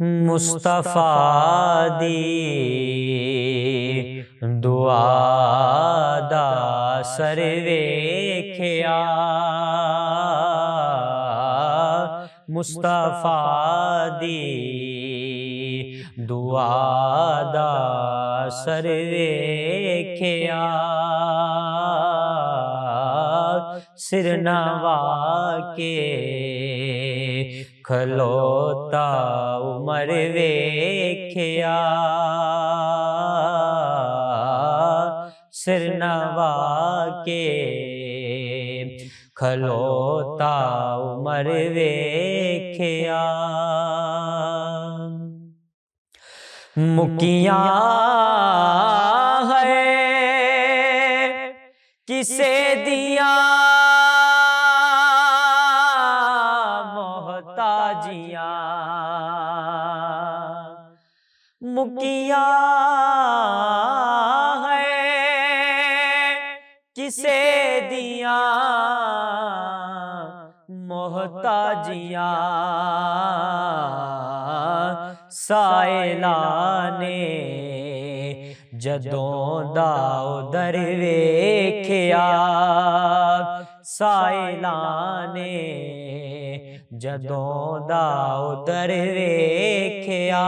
मुस्तफा दी दुआ दा सर वेख्या, मुस्तफा दी दुआ दा सर वेख्या, सिर नवा के खलोता उमर वेख्या, सिर नवा के खलोता उमर वेख्या। मुकिया है किसे दिया मोहताजियां, मुकिया है किसे दिया मोहताजियां, साइला ने जदों दा उदर वेख्या, साइला ने जदों दा उदर वेख्या,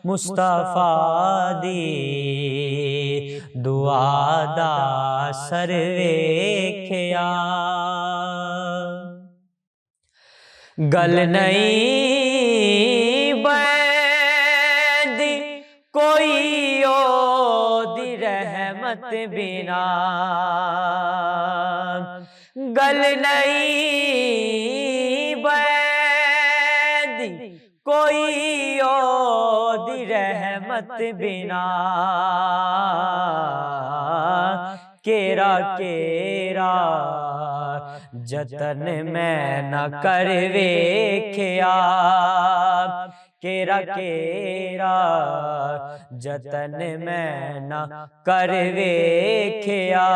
मुस्तफा दी दुआ दा सर वेख्या। गल नहीं बैदी कोई ओदी रहमत बिना, गल नहीं बैदी कोई ओदी रहमत बिना, केरा केरा जतन मैं न कर वेख्या, केरा केरा जतन मैं न कर वेख्या,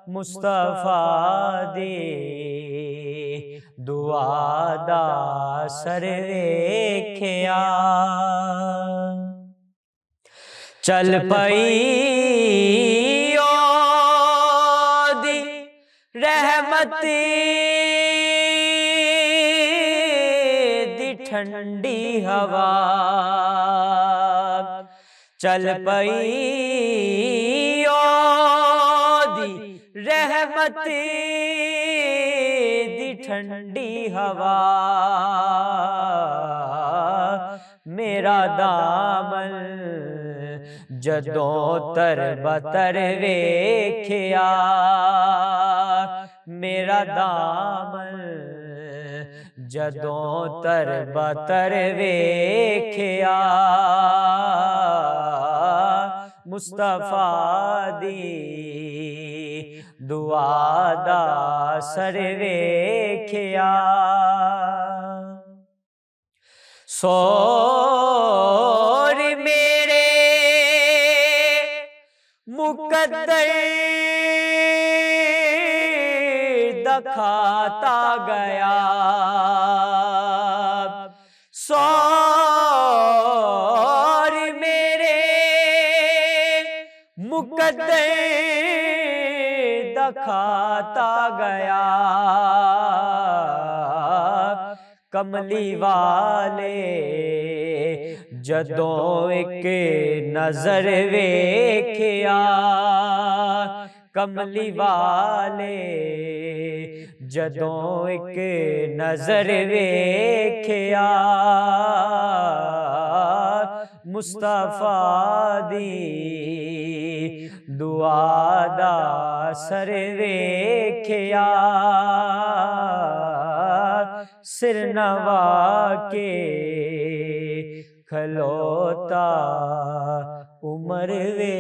मुस्तफा दी दुआ दा सर वेख्या। चल पई ओदी रहमत दी ठंडी हवा, चल पई ओदी रहमत दी ठंडी हवा, मेरा दामन जदों तर बतर वेख्या, मेरा दामन जदों तर बतर वेख्या, मुस्तफा दी दुआ दा सर वेख्या। सोर मेरे मुकद्दर दखाता गया, सोर मेरे मुकद्दर दखाता गया, कमली वाले जदों एक नजर वेख्या, कमली वाले जदों एक नजर वेख्या, मुस्तफा दी दुआ दा सर वेख्या, सिर नवा के खलोता उमर वे